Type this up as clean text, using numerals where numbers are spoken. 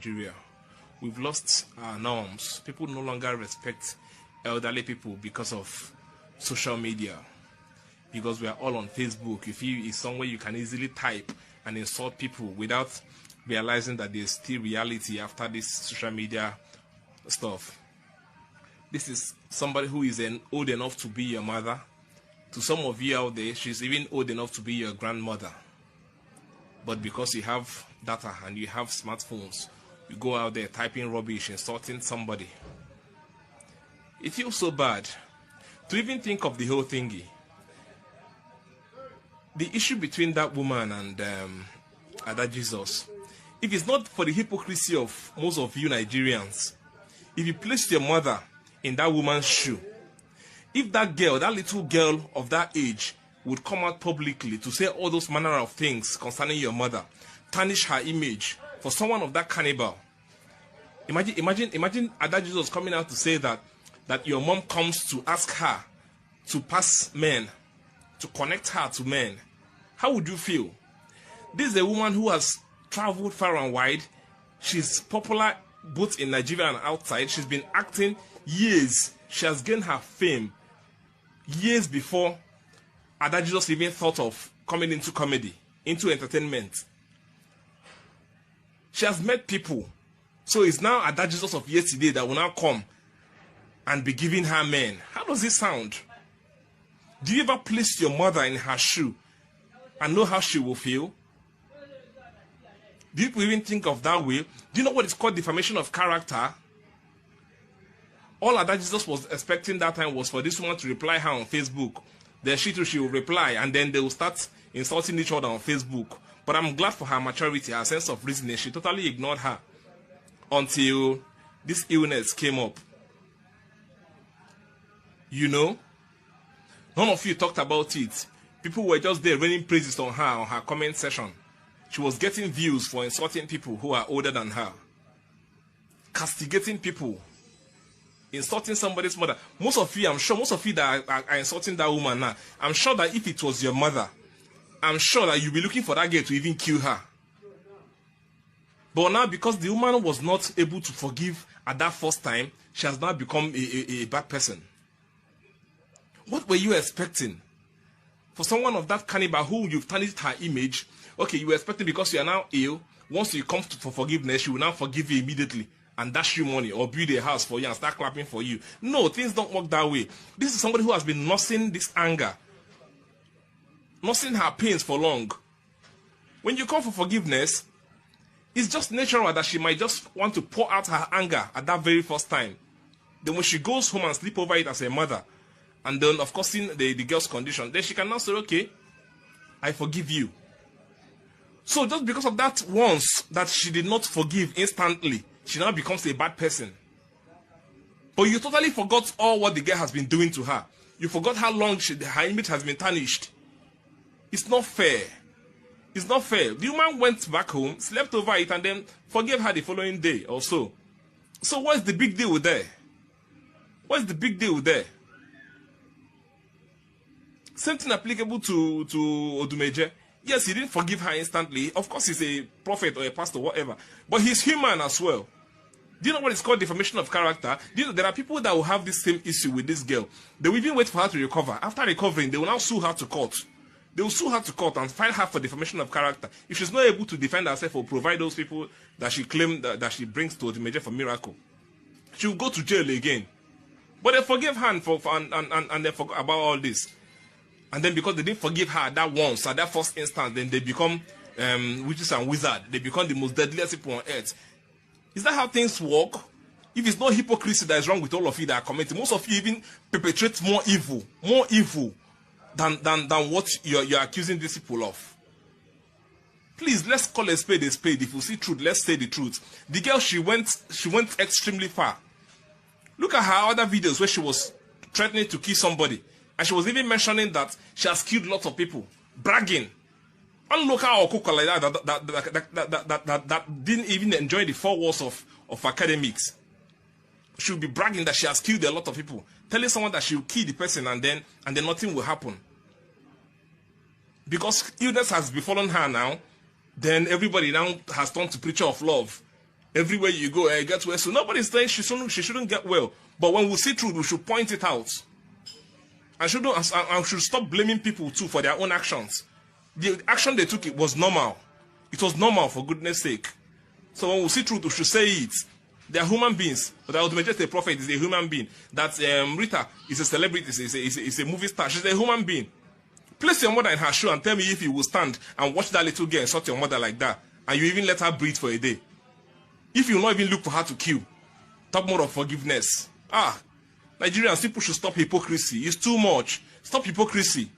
Nigeria. We've lost our norms. People no longer respect elderly people because of social media. Because we are all on Facebook. If you is somewhere you can easily type and insult people without realizing that there's still reality after this social media stuff. This is somebody who is old enough to be your mother. To some of you out there, she's even old enough to be your grandmother. But because you have data and you have smartphones, you go out there typing rubbish, insulting somebody. It feels so bad to even think of the whole thingy. The issue between that woman and Ada Jesus, if it's not for the hypocrisy of most of you Nigerians, if you placed your mother in that woman's shoe, if that girl, that little girl of that age, would come out publicly to say all those manner of things concerning your mother, tarnish her image for someone of that caliber. Imagine Ada Jesus coming out to say that your mom comes to ask her to pass men, to connect her to men. How would you feel? This is a woman who has traveled far and wide. She's popular both in Nigeria and outside. She's been acting years. She has gained her fame years before Ada Jesus even thought of coming into comedy, into entertainment. She has met people. So it's now Ada Jesus of yesterday that will now come and be giving her men. How does this sound? Do you ever place your mother in her shoe and know how she will feel? Do you even think of that way? Do you know what is called defamation of character? All Ada Jesus was expecting that time was for this woman to reply her on Facebook. Then she will reply, and then they will start insulting each other on Facebook. But I'm glad for her maturity, her sense of reasoning. She totally ignored her until this illness came up. You know, none of you talked about it. People were just there raining praises on her comment section. She was getting views for insulting people who are older than her, castigating people, insulting somebody's mother. Most of you, I'm sure, most of you that are insulting that woman now, I'm sure that if it was your mother, I'm sure that you'll be looking for that girl to even kill her. But now, because the woman was not able to forgive at that first time, she has now become a bad person. What were you expecting? For someone of that caliber who you've tarnished her image, okay, you were expecting because you are now ill, once you come for forgiveness, she will now forgive you immediately and dash you money or build a house for you and start clapping for you. No, things don't work that way. This is somebody who has been nursing this anger, nursing her pains for long. When you come for forgiveness, it's just natural that she might just want to pour out her anger at that very first time. Then when she goes home and sleep over it as a mother, and then of course in the girl's condition, then she can now say, okay, I forgive you. So just because of that once that she did not forgive instantly, she now becomes a bad person. But you totally forgot all what the girl has been doing to her. You forgot how long her image has been tarnished. It's not fair. It's not fair. The woman went back home, slept over it, and then forgave her the following day or so. So what's the big deal there? What's the big deal there? Same thing applicable to Odumeje. Yes, he didn't forgive her instantly. Of course, he's a prophet or a pastor, whatever. But he's human as well. Do you know what is called defamation of character? Do you know there are people that will have this same issue with this girl? They will even wait for her to recover. After recovering, they will now sue her to court. They will sue her to court and file her for defamation of character. If she's not able to defend herself or provide those people that she claimed that she brings to Odumeje for miracle, she will go to jail again. But they forgave her and they forgot about all this. And then because they didn't forgive her that once, at that first instance, then they become witches and wizards. They become the most deadliest people on earth. Is that how things work? If it's not hypocrisy that is wrong with all of you that are commenting, most of you even perpetrate more evil than what you're accusing these people of. Please, let's call a spade a spade. If you see truth, let's say the truth. The girl, she went extremely far. Look at her other videos where she was threatening to kill somebody. And she was even mentioning that she has killed lots of people. Bragging. One local Okuka like that didn't even enjoy the four walls of academics. She will be bragging that she has killed a lot of people. Telling someone that she will kill the person and then nothing will happen. Because illness has befallen her now, then everybody now has turned to preacher of love. Everywhere you go, get well. So nobody's saying she shouldn't get well. But when we see truth, we should point it out. And should stop blaming people too for their own actions. The action they took, it was normal. It was normal, for goodness sake. So when we see truth, we should say it. They are human beings. But Odumeje, the prophet, is a human being. That Rita is a celebrity, is a movie star. She's a human being. Place your mother in her shoe and tell me if you will stand and watch that little girl insult your mother like that, and you even let her breathe for a day. If you will not even look for her to kill, talk more of forgiveness. Nigerians, people should stop hypocrisy. It's too much. Stop hypocrisy.